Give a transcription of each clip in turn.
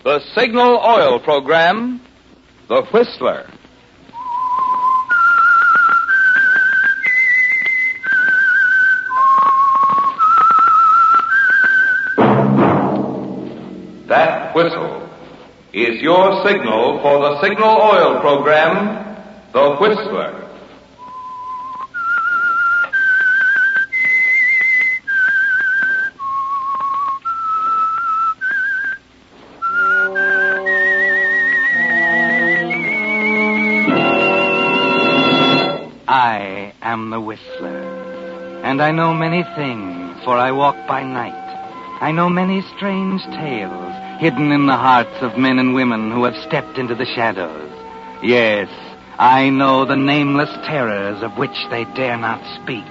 The Signal Oil Program, The Whistler. That whistle is your signal for the Signal Oil Program, The Whistler. I am the Whistler, and I know many things, for I walk by night. I know many strange tales hidden in the hearts of men and women who have stepped into the shadows. Yes, I know the nameless terrors of which they dare not speak.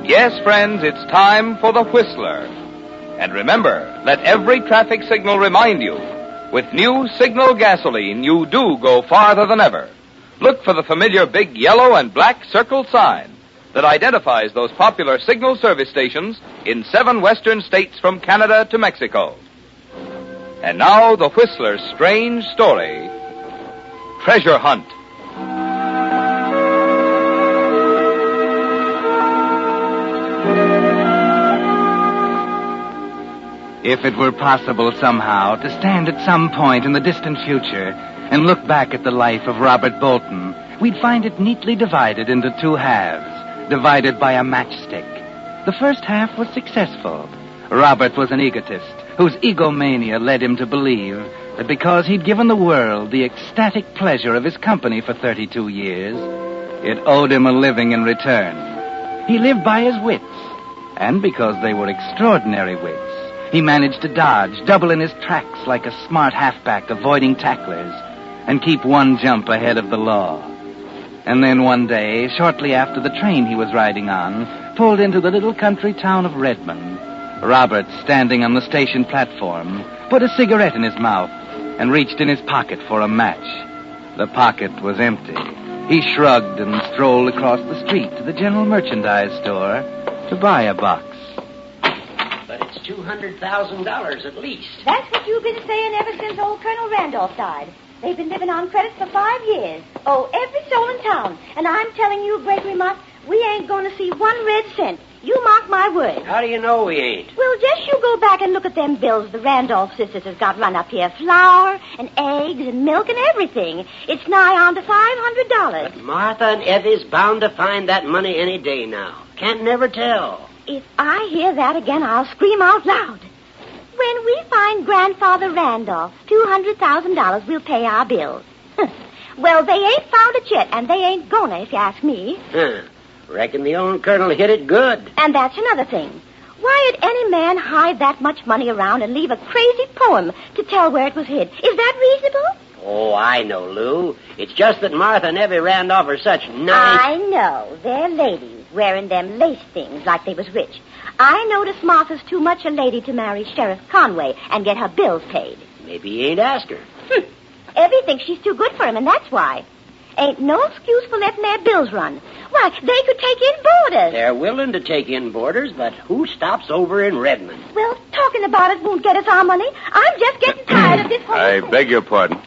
Yes, friends, it's time for The Whistler. And remember, let every traffic signal remind you, with new Signal gasoline, you do go farther than ever. Look for the familiar big yellow and black circle sign that identifies those popular Signal service stations in 7 western states from Canada to Mexico. And now, the Whistler's strange story, Treasure Hunt. If it were possible somehow to stand at some point in the distant future and look back at the life of Robert Bolton, we'd find it neatly divided into 2 halves, divided by a matchstick. The first half was successful. Robert was an egotist whose egomania led him to believe that because he'd given the world the ecstatic pleasure of his company for 32 years, it owed him a living in return. He lived by his wits, and because they were extraordinary wits, he managed to dodge, double in his tracks like a smart halfback avoiding tacklers, and keep one jump ahead of the law. And then one day, shortly after the train he was riding on pulled into the little country town of Redmond, Robert, standing on the station platform, put a cigarette in his mouth and reached in his pocket for a match. The pocket was empty. He shrugged and strolled across the street to the general merchandise store to buy a box. But it's $200,000 at least. That's what you've been saying ever since old Colonel Randolph died. They've been living on credit for 5 years. Oh, every soul in town. And I'm telling you, Gregory Mott, we ain't going to see 1 red cent. You mark my word. How do you know we ain't? Well, just you go back and look at them bills the Randolph sisters has got run up here. Flour and eggs and milk and everything. It's nigh on to $500. But Martha and Effie's bound to find that money any day now. Can't never tell. If I hear that again, I'll scream out loud. When we find Grandfather Randolph $200,000, we'll pay our bills. Well, they ain't found it yet, and they ain't gonna, if you ask me. Reckon the old colonel hit it good. And that's another thing. Why'd any man hide that much money around and leave a crazy poem to tell where it was hid? Is that reasonable? Oh, I know, Lou. It's just that Martha and Effie Randolph are such nice... I know. They're ladies, wearing them lace things like they was rich. I notice Martha's too much a lady to marry Sheriff Conway and get her bills paid. Maybe he ain't asked her. Effie thinks she's too good for him, and that's why. Ain't no excuse for letting their bills run. Why, they could take in boarders. They're willing to take in boarders, but who stops over in Redmond? Well, talking about it won't get us our money. I'm just getting tired of this whole... I beg your pardon.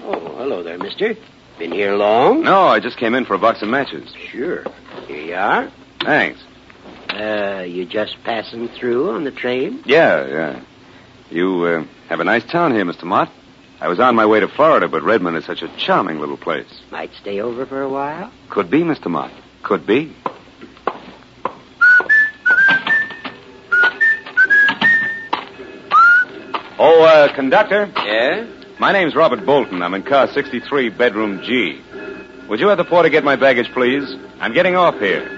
Oh, hello there, mister. Been here long? No, I just came in for a box of matches. Sure. Here you are. Thanks. You just passing through on the train? Yeah. You have a nice town here, Mr. Mott. I was on my way to Florida, but Redmond is such a charming little place. Might stay over for a while? Could be, Mr. Mott. Could be. Oh, conductor? Yeah? My name's Robert Bolton. I'm in car 63, bedroom G. Would you have the porter get my baggage, please? I'm getting off here.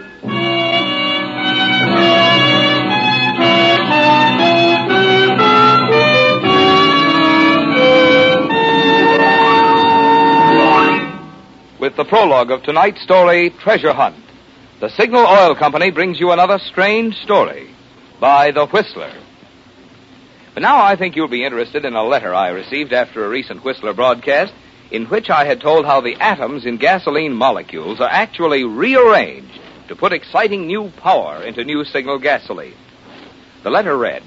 With the prologue of tonight's story, Treasure Hunt, the Signal Oil Company brings you another strange story by The Whistler. But now I think you'll be interested in a letter I received after a recent Whistler broadcast in which I had told how the atoms in gasoline molecules are actually rearranged to put exciting new power into new Signal gasoline. The letter read,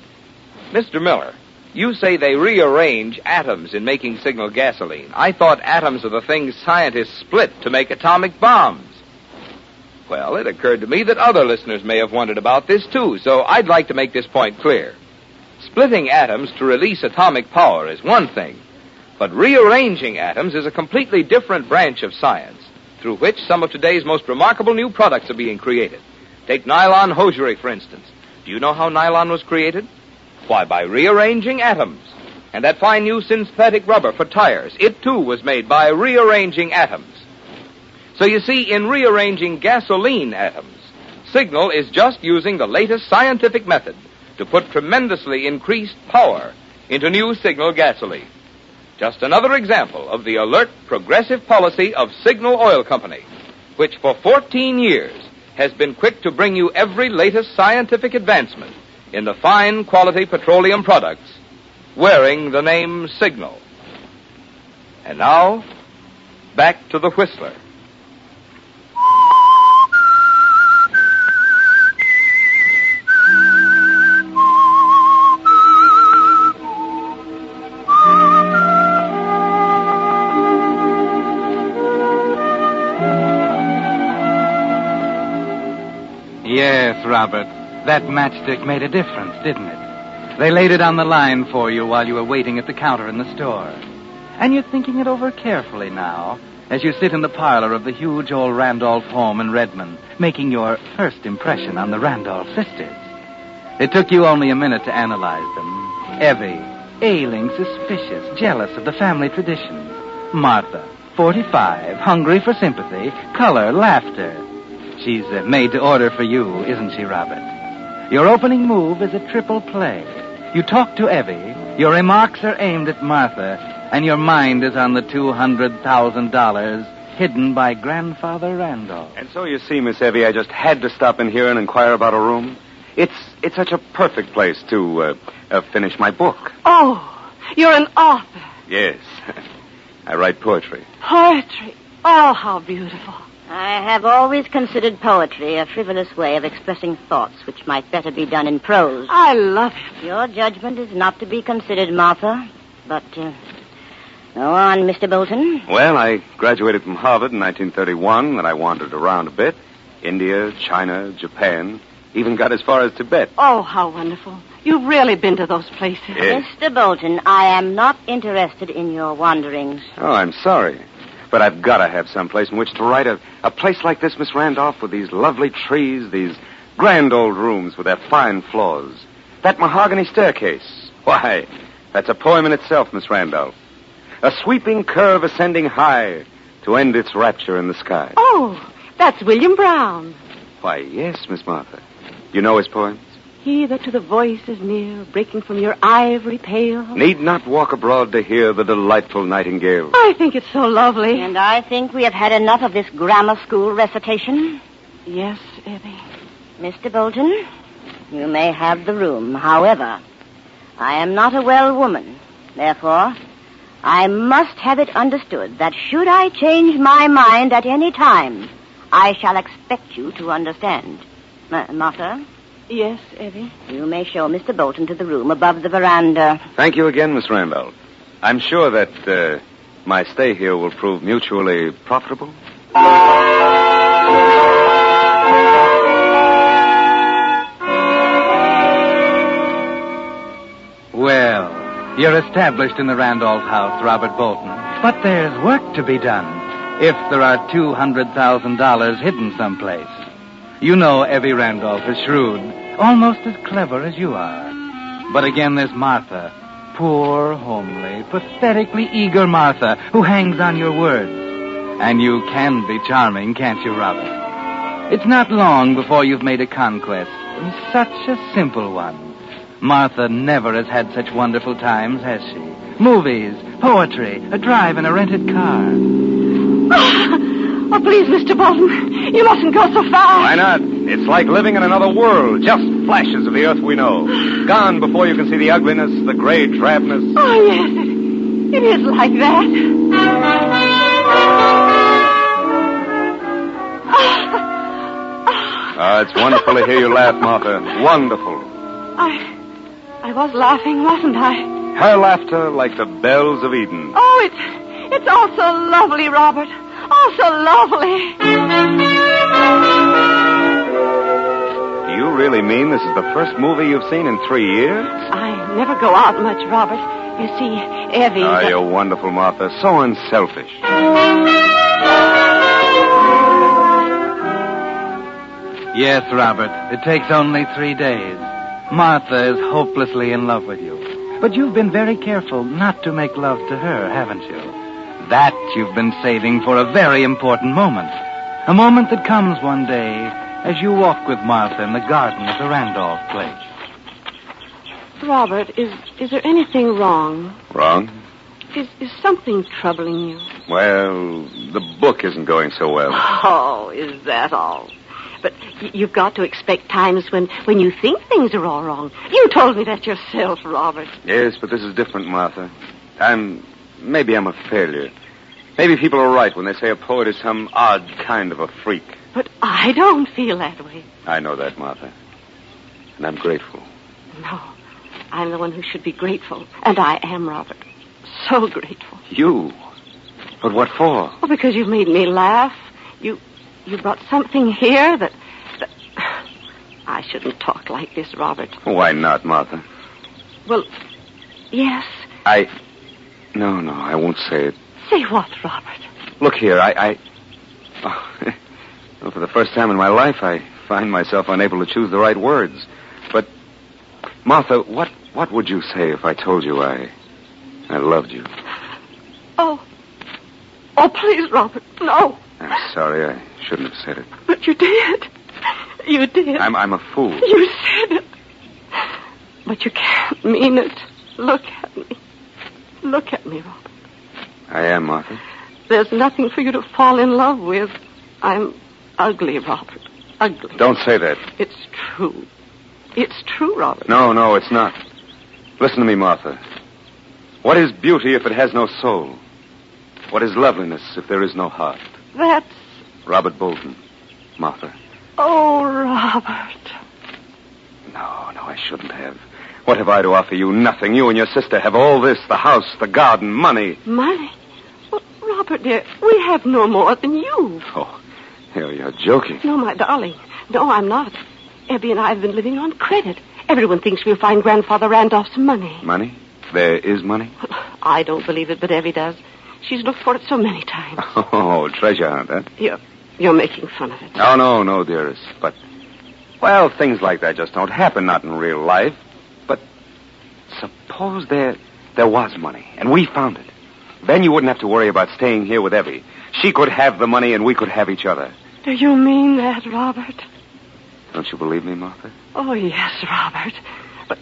Mr. Miller, you say they rearrange atoms in making signal gasoline. I thought atoms are the things scientists split to make atomic bombs. Well, it occurred to me that other listeners may have wondered about this, too, so I'd like to make this point clear. Splitting atoms to release atomic power is one thing, but rearranging atoms is a completely different branch of science, through which some of today's most remarkable new products are being created. Take nylon hosiery, for instance. Do you know how nylon was created? Why, by rearranging atoms. And that fine new synthetic rubber for tires, it too was made by rearranging atoms. So you see, in rearranging gasoline atoms, Signal is just using the latest scientific method to put tremendously increased power into new Signal gasoline. Just another example of the alert, progressive policy of Signal Oil Company, which for 14 years has been quick to bring you every latest scientific advancement in the fine quality petroleum products, wearing the name Signal. And now, back to the Whistler. Yes, Robert. That matchstick made a difference, didn't it? They laid it on the line for you while you were waiting at the counter in the store. And you're thinking it over carefully now, as you sit in the parlor of the huge old Randolph home in Redmond, making your first impression on the Randolph sisters. It took you only a minute to analyze them. Evie, ailing, suspicious, jealous of the family traditions. Martha, 45, hungry for sympathy, color, laughter. She's made to order for you, isn't she, Robert? Your opening move is a triple play. You talk to Evie, your remarks are aimed at Martha, and your mind is on the $200,000 hidden by Grandfather Randolph. And so you see, Miss Evie, I just had to stop in here and inquire about a room. It's such a perfect place to finish my book. Oh, you're an author. Yes. I write poetry. Poetry. Oh, how beautiful. I have always considered poetry a frivolous way of expressing thoughts which might better be done in prose. I love it. Your judgment is not to be considered, Martha. But, go on, Mr. Bolton. Well, I graduated from Harvard in 1931, and I wandered around a bit. India, China, Japan, even got as far as Tibet. Oh, how wonderful. You've really been to those places. Yes. Mr. Bolton, I am not interested in your wanderings. Oh, I'm sorry. But I've got to have some place in which to write. A place like this, Miss Randolph, with these lovely trees, these grand old rooms with their fine floors. That mahogany staircase. Why, that's a poem in itself, Miss Randolph. A sweeping curve ascending high to end its rapture in the sky. Oh, that's William Brown. Why, yes, Miss Martha. You know his poems? He that to the voice is near, breaking from your ivory pale. Need not walk abroad to hear the delightful nightingale. I think it's so lovely. And I think we have had enough of this grammar school recitation. Yes, Evie. Mr. Bolton, you may have the room. However, I am not a well woman. Therefore, I must have it understood that should I change my mind at any time, I shall expect you to understand. Martha? Yes, Evie? You may show Mr. Bolton to the room above the veranda. Thank you again, Miss Randolph. I'm sure that my stay here will prove mutually profitable. Well, you're established in the Randolph house, Robert Bolton. But there's work to be done if there are $200,000 hidden someplace. You know Evie Randolph is shrewd, almost as clever as you are. But again, there's Martha, poor, homely, pathetically eager Martha, who hangs on your words. And you can be charming, can't you, Robert? It's not long before you've made a conquest, and such a simple one. Martha never has had such wonderful times, has she? Movies, poetry, a drive in a rented car. Oh, please, Mr. Bolton, you mustn't go so fast. Why not? It's like living in another world, just flashes of the earth we know. Gone before you can see the ugliness, the gray drabness. Oh, yes, it is like that. Oh, it's wonderful to hear you laugh, Martha. Wonderful. I was laughing, wasn't I? Her laughter like the bells of Eden. Oh, it's all so lovely, Robert. Oh, so lovely. Do you really mean this is the first movie you've seen in 3 years? I never go out much, Robert. You see, Evie... Oh, you're wonderful, Martha. So unselfish. Yes, Robert. It takes only 3 days. Martha is hopelessly in love with you. But you've been very careful not to make love to her, haven't you? That you've been saving for a very important moment. A moment that comes one day as you walk with Martha in the garden of the Randolph place. Robert, is there anything wrong? Wrong? Is something troubling you? Well, the book isn't going so well. Oh, is that all? But you've got to expect times when you think things are all wrong. You told me that yourself, Robert. Yes, but this is different, Martha. Maybe I'm a failure. Maybe people are right when they say a poet is some odd kind of a freak. But I don't feel that way. I know that, Martha. And I'm grateful. No, I'm the one who should be grateful. And I am, Robert. So grateful. You? But what for? Well, because you've made me laugh. You brought something here that... I shouldn't talk like this, Robert. Why not, Martha? Well, yes. No, I won't say it. Say what, Robert? Look here, well, for the first time in my life, I find myself unable to choose the right words. But, Martha, what would you say if I told you I loved you? Oh, please, Robert, no. I'm sorry, I shouldn't have said it. But you did. You did. I'm a fool. You said it. But you can't mean it. Look at me. Look at me, Robert. I am, Martha. There's nothing for you to fall in love with. I'm ugly, Robert. Ugly. Don't say that. It's true. It's true, Robert. No, it's not. Listen to me, Martha. What is beauty if it has no soul? What is loveliness if there is no heart? That's... Robert Bolton. Martha. Oh, Robert. No, I shouldn't have. What have I to offer you? Nothing. You and your sister have all this, the house, the garden, money. Money? Well, Robert, dear, we have no more than you. Oh, you're joking. No, my darling. No, I'm not. Abby and I have been living on credit. Everyone thinks we'll find Grandfather Randolph's money. Money? There is money? I don't believe it, but Abby does. She's looked for it so many times. Oh, treasure hunt, huh? You're making fun of it. Oh, no, dearest. But, well, things like that just don't happen, not in real life. But suppose there was money, and we found it. Then you wouldn't have to worry about staying here with Evie. She could have the money, and we could have each other. Do you mean that, Robert? Don't you believe me, Martha? Oh, yes, Robert. But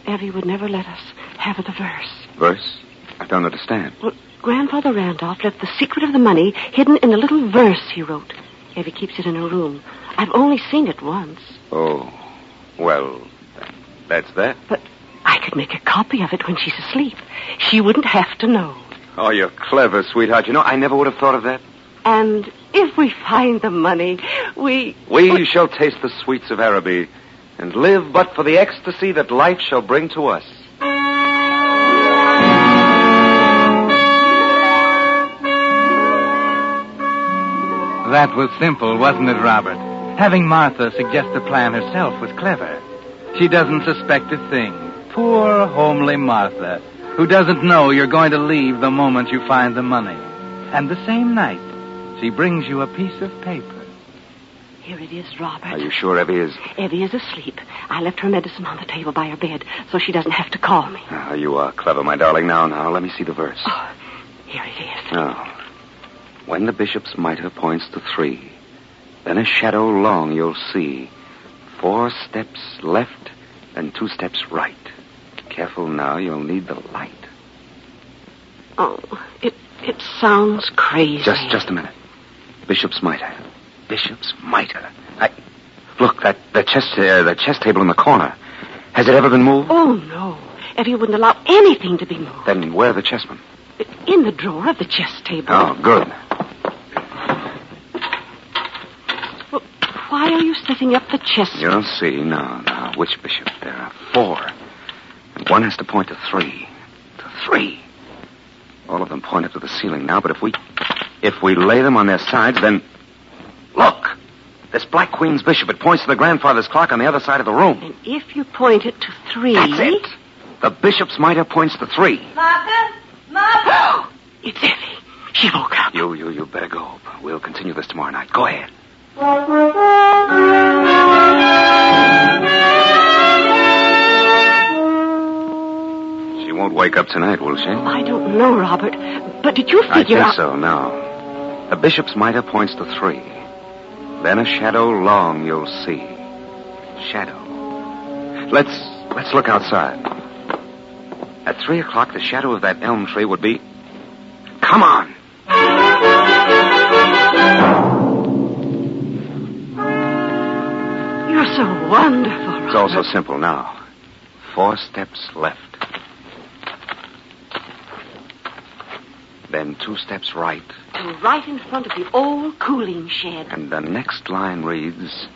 Evie would never let us have the verse. Verse? I don't understand. Well, Grandfather Randolph left the secret of the money hidden in a little verse he wrote. Evie keeps it in her room. I've only seen it once. Oh, well, that's that. But I could make a copy of it when she's asleep. She wouldn't have to know. Oh, you're clever, sweetheart. You know, I never would have thought of that. And if we find the money, we shall taste the sweets of Araby and live but for the ecstasy that life shall bring to us. That was simple, wasn't it, Robert? Having Martha suggest the plan herself was clever. She doesn't suspect a thing. Poor, homely Martha, who doesn't know you're going to leave the moment you find the money. And the same night, she brings you a piece of paper. Here it is, Robert. Are you sure Evie is? Evie is asleep. I left her medicine on the table by her bed, so she doesn't have to call me. Oh, you are clever, my darling. Now, let me see the verse. Oh, here it is. Oh. When the bishop's mitre points to 3, then a shadow long you'll see. 4 steps left and 2 steps right. Careful now, you'll need the light. Oh, it sounds crazy. Just a minute. Bishop's mitre. Bishop's mitre. Look, the chess table in the corner. Has it ever been moved? Oh, no. Evie wouldn't allow anything to be moved. Then where are the chessmen? In the drawer of the chess table. Oh, good. Well, why why are you setting up the chessmen? You'll see. No. Which bishop? There are 4. And one has to point to 3. To 3. All of them point up to the ceiling now, but if we lay them on their sides, then... Look! This Black Queen's bishop, it points to the grandfather's clock on the other side of the room. And if you point it to 3... That's it. The bishop's mitre points to 3. Martha? Martha? It's Effie. She woke up. You better go. We'll continue this tomorrow night. Go ahead. She won't wake up tonight, will she? I don't know, Robert. But did you figure I think so, no. The bishop's mitre points to 3. Then a shadow long you'll see. Shadow. Let's look outside. At 3 o'clock, the shadow of that elm tree would be... Come on! You're so wonderful, Robert. It's all so simple now. 4 steps left. Then 2 steps right. And right in front of the old cooling shed. And the next line reads,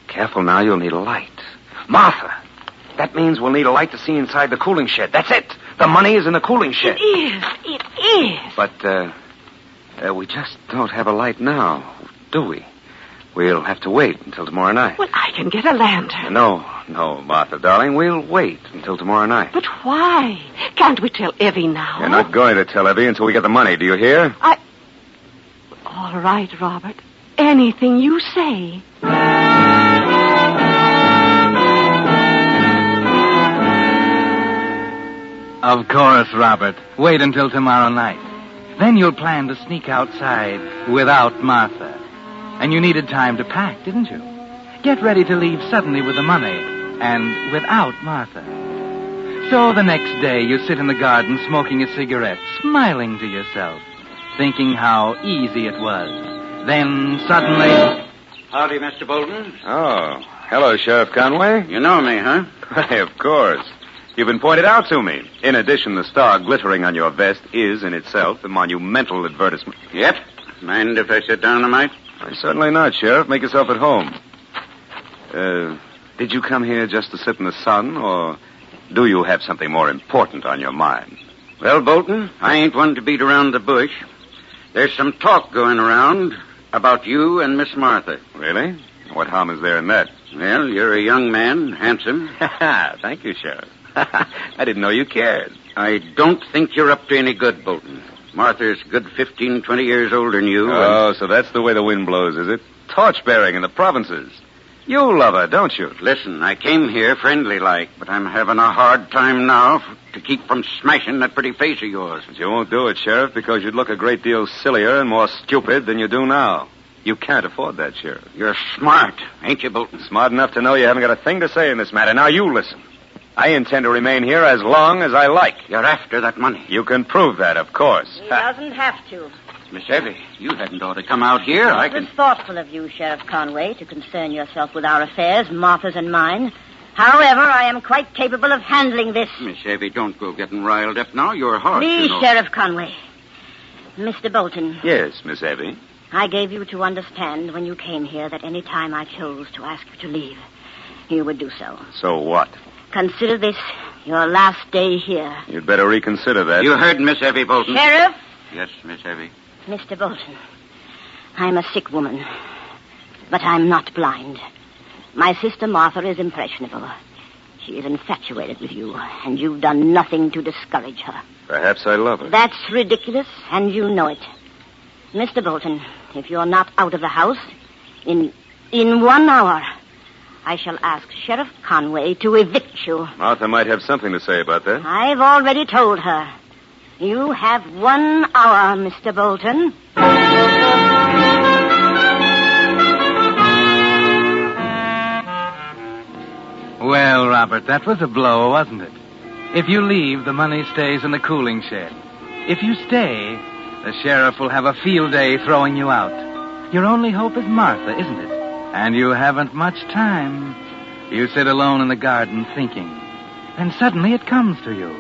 careful now, you'll need a light. Martha, that means we'll need a light to see inside the cooling shed. That's it. The money is in the cooling shed. It is. But, we just don't have a light now, do we? We'll have to wait until tomorrow night. Well, I can get a lantern. No, Martha, darling. We'll wait until tomorrow night. But why? Can't we tell Evie now? You're not going to tell Evie until we get the money, do you hear? All right, Robert. Anything you say. Of course, Robert. Wait until tomorrow night. Then you'll plan to sneak outside without Martha. And you needed time to pack, didn't you? Get ready to leave suddenly with the money and without Martha. So the next day you sit in the garden smoking a cigarette, smiling to yourself, thinking how easy it was. Then suddenly... Howdy, Mr. Bolton. Oh, hello, Sheriff Conway. You know me, huh? Why, of course. You've been pointed out to me. In addition, the star glittering on your vest is, in itself, a monumental advertisement. Yep. Mind if I sit down a mite? Certainly not, Sheriff. Make yourself at home. Did you come here just to sit in the sun, or do you have something more important on your mind? Well, Bolton, I ain't one to beat around the bush. There's some talk going around about you and Miss Martha. Really? What harm is there in that? Well, you're a young man, handsome. Thank you, Sheriff. I didn't know you cared. I don't think you're up to any good, Bolton. Martha's a good 15, 20 years older than you. Oh, so that's the way the wind blows, is it? Torch-bearing in the provinces. You love her, don't you? Listen, I came here friendly-like, but I'm having a hard time now to keep from smashing that pretty face of yours. But you won't do it, Sheriff, because you'd look a great deal sillier and more stupid than you do now. You can't afford that, Sheriff. You're smart, ain't you, Bolton? Smart enough to know you haven't got a thing to say in this matter. Now you listen. I intend to remain here as long as I like. You're after that money. You can prove that, of course. He doesn't have to. Miss Evie, you hadn't ought to come out here. It was thoughtful of you, Sheriff Conway, to concern yourself with our affairs, Martha's and mine. However, I am quite capable of handling this. Miss Evie, don't go getting riled up now. You're hard, Please, you know. Sheriff Conway. Mr. Bolton. Yes, Miss Evie. I gave you to understand when you came here that any time I chose to ask you to leave, you would do so. So what? Consider this your last day here. You'd better reconsider that. You heard Miss Evie, Bolton. Sheriff? Yes, Miss Evie. Mr. Bolton, I'm a sick woman, but I'm not blind. My sister Martha is impressionable. She is infatuated with you, and you've done nothing to discourage her. Perhaps I love her. That's ridiculous, and you know it. Mr. Bolton, if you're not out of the house, in 1 hour, I shall ask Sheriff Conway to evict you. Martha might have something to say about that. I've already told her. You have 1 hour, Mr. Bolton. Well, Robert, that was a blow, wasn't it? If you leave, the money stays in the cooling shed. If you stay, the sheriff will have a field day throwing you out. Your only hope is Martha, isn't it? And you haven't much time. You sit alone in the garden thinking. And suddenly it comes to you.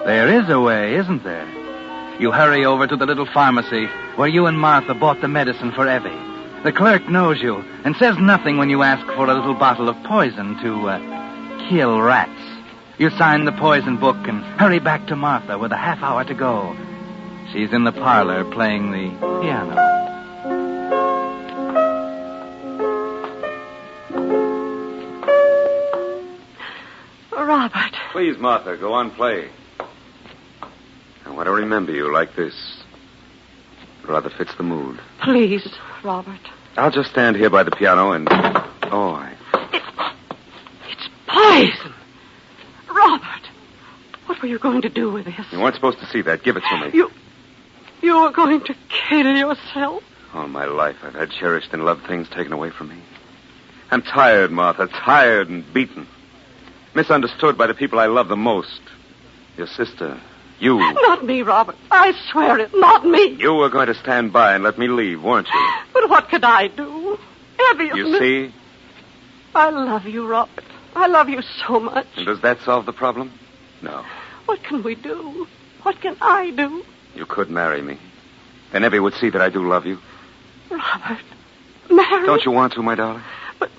There is a way, isn't there? You hurry over to the little pharmacy where you and Martha bought the medicine for Evie. The clerk knows you and says nothing when you ask for a little bottle of poison to kill rats. You sign the poison book and hurry back to Martha with a half hour to go. She's in the parlor playing the piano. Robert. Please, Martha, go on, play. I want to remember you like this. It rather fits the mood. Please, Robert. I'll just stand here by the piano and... It's poison. Robert, what were you going to do with this? You weren't supposed to see that. Give it to me. You were going to kill yourself? All my life, I've had cherished and loved things taken away from me. I'm tired, Martha, tired and beaten. Misunderstood by the people I love the most. Your sister, you. Not me, Robert. I swear it, not me. You were going to stand by and let me leave, weren't you? But what could I do? Evie, You see? I love you, Robert. I love you so much. And does that solve the problem? No. What can we do? What can I do? You could marry me. Then Evie would see that I do love you. Robert, marry? Don't you want to, my darling? But,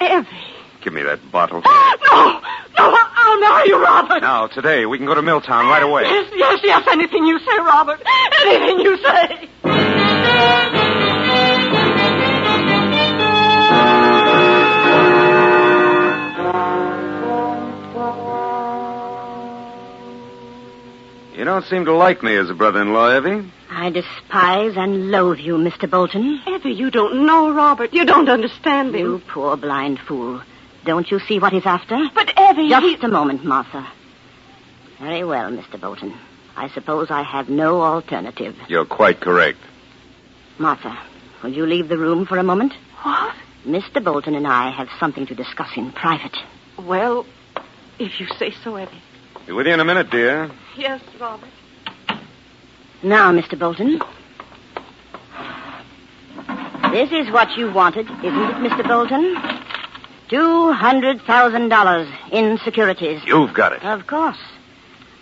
Evie. Give me that bottle. No, I'll marry you, Robert. Now, today, we can go to Milltown right away. Yes, anything you say, Robert. Anything you say. You don't seem to like me as a brother-in-law, Evie. I despise and loathe you, Mr. Bolton. Evie, you don't know Robert. You don't understand him. You poor blind fool. Don't you see what he's after? But, Evie... Just a moment, Martha. Very well, Mr. Bolton. I suppose I have no alternative. You're quite correct. Martha, will you leave the room for a moment? What? Mr. Bolton and I have something to discuss in private. Well, if you say so, Evie. Be with you in a minute, dear. Yes, Robert. Now, Mr. Bolton. This is what you wanted, isn't it, Mr. Bolton? $200,000 in securities. You've got it. Of course.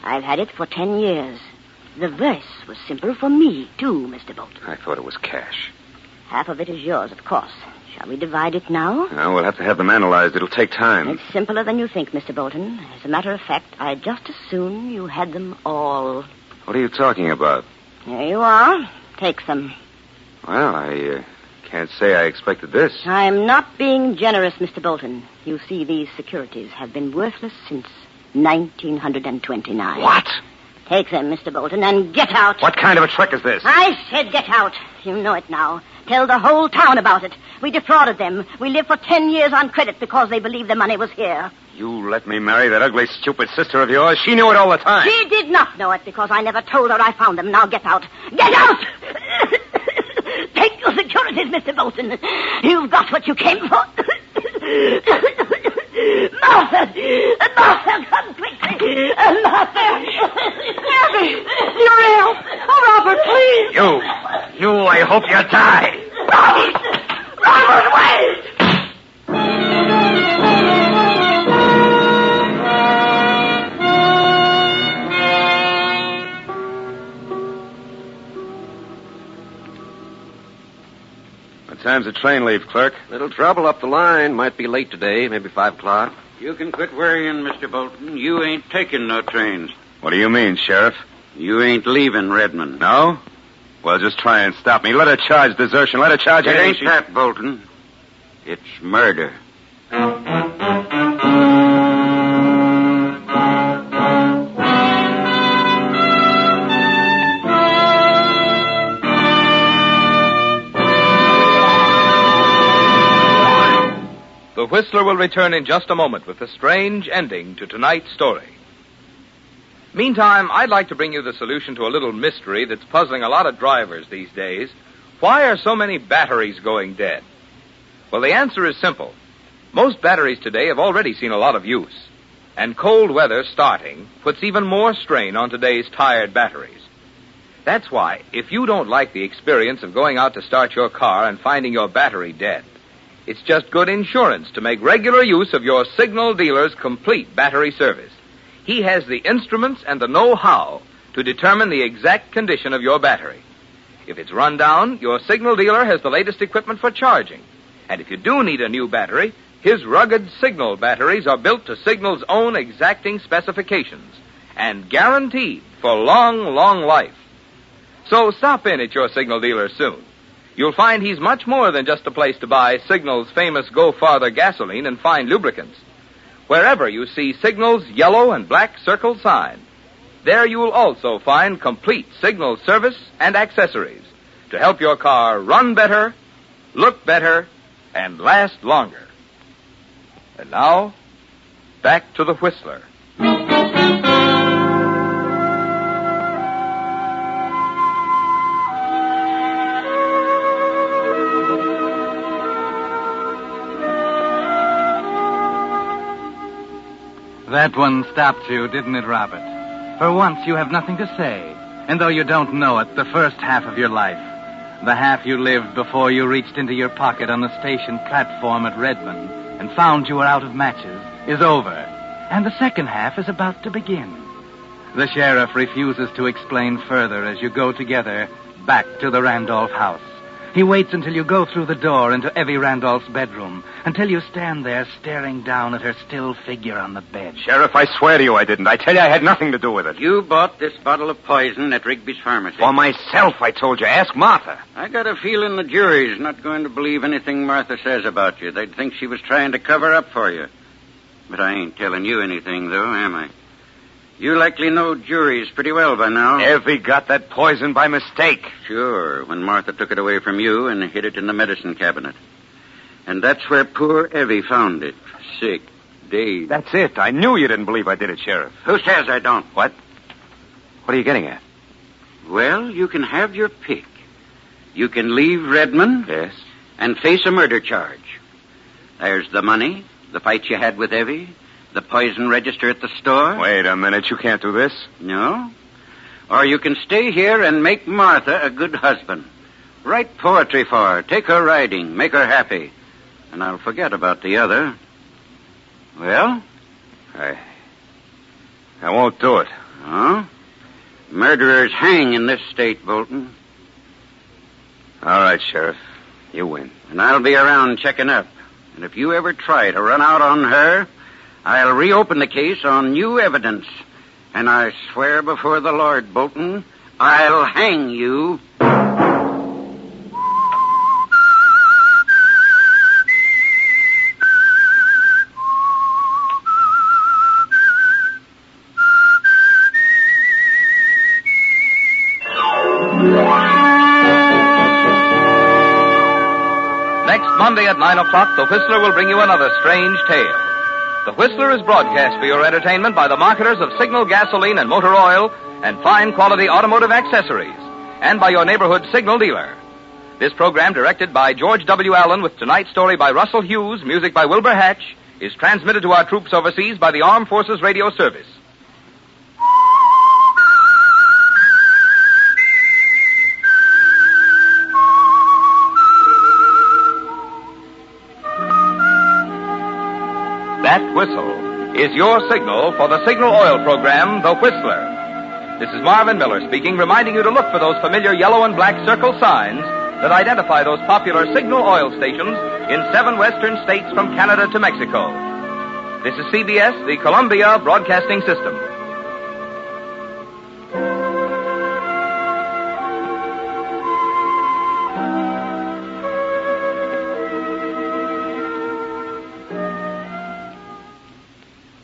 I've had it for 10 years. The verse was simple for me, too, Mr. Bolton. I thought it was cash. Half of it is yours, of course. Shall we divide it now? Well, we'll have to have them analyzed. It'll take time. It's simpler than you think, Mr. Bolton. As a matter of fact, I'd just as soon you had them all. What are you talking about? Here you are. Take them. Well, I can't say I expected this. I'm not being generous, Mr. Bolton. You see, these securities have been worthless since 1929. What? Take them, Mr. Bolton, and get out. What kind of a trick is this? I said get out. You know it now. Tell the whole town about it. We defrauded them. We lived for 10 years on credit because they believed the money was here. You let me marry that ugly, stupid sister of yours? She knew it all the time. She did not know it because I never told her I found them. Now get out. Get out! Take your securities, Mr. Bolton. You've got what you came for. Martha! Martha, come quickly! Martha! Evie, you're ill. Oh, Robert, please. You, I hope you die. Robert, wait! What time's the train leave, clerk? Little trouble up the line. Might be late today, maybe 5 o'clock. You can quit worrying, Mr. Bolton. You ain't taking no trains. What do you mean, Sheriff? You ain't leaving Redmond. No? Well, just try and stop me. Let her charge desertion. Let her charge It anything ain't that, Bolton. It's murder. The Whistler will return in just a moment with a strange ending to tonight's story. Meantime, I'd like to bring you the solution to a little mystery that's puzzling a lot of drivers these days. Why are so many batteries going dead? Well, the answer is simple. Most batteries today have already seen a lot of use, and cold weather starting puts even more strain on today's tired batteries. That's why, if you don't like the experience of going out to start your car and finding your battery dead, it's just good insurance to make regular use of your Signal dealer's complete battery service. He has the instruments and the know-how to determine the exact condition of your battery. If it's run down, your signal dealer has the latest equipment for charging. And if you do need a new battery, his rugged signal batteries are built to Signal's own exacting specifications and guaranteed for long, long life. So stop in at your signal dealer soon. You'll find he's much more than just a place to buy Signal's famous Go Farther gasoline and fine lubricants. Wherever you see Signal's yellow and black circle sign, there you will also find complete Signal service and accessories to help your car run better, look better, and last longer. And now, back to the Whistler. That one stopped you, didn't it, Robert? For once you have nothing to say. And though you don't know it, the first half of your life, the half you lived before you reached into your pocket on the station platform at Redmond and found you were out of matches, is over. And the second half is about to begin. The sheriff refuses to explain further as you go together back to the Randolph house. He waits until you go through the door into Evie Randolph's bedroom, until you stand there staring down at her still figure on the bed. Sheriff, I swear to you I didn't. I tell you I had nothing to do with it. You bought this bottle of poison at Rigby's pharmacy. For myself, I told you. Ask Martha. I got a feeling the jury's not going to believe anything Martha says about you. They'd think she was trying to cover up for you. But I ain't telling you anything, though, am I? You likely know juries pretty well by now. Evie got that poison by mistake. Sure, when Martha took it away from you and hid it in the medicine cabinet. And that's where poor Evie found it. Sick, dazed. That's it. I knew you didn't believe I did it, Sheriff. Who says I don't? What? What are you getting at? Well, you can have your pick. You can leave Redmond. Yes. And face a murder charge. There's the money, the fight you had with Evie, the poison register at the store. Wait a minute. You can't do this. No? Or you can stay here and make Martha a good husband. Write poetry for her. Take her riding. Make her happy. And I'll forget about the other. Well? I won't do it. Huh? Murderers hang in this state, Bolton. All right, Sheriff. You win. And I'll be around checking up. And if you ever try to run out on her, I'll reopen the case on new evidence. And I swear before the Lord, Bolton, I'll hang you. Next Monday at 9 o'clock, The Whistler will bring you another strange tale. The Whistler is broadcast for your entertainment by the marketers of Signal gasoline and motor oil and fine quality automotive accessories, and by your neighborhood Signal dealer. This program, directed by George W. Allen with tonight's story by Russell Hughes, music by Wilbur Hatch, is transmitted to our troops overseas by the Armed Forces Radio Service. That whistle is your signal for the Signal Oil program, The Whistler. This is Marvin Miller speaking, reminding you to look for those familiar yellow and black circle signs that identify those popular Signal Oil stations in 7 western states from Canada to Mexico. This is CBS, the Columbia Broadcasting System.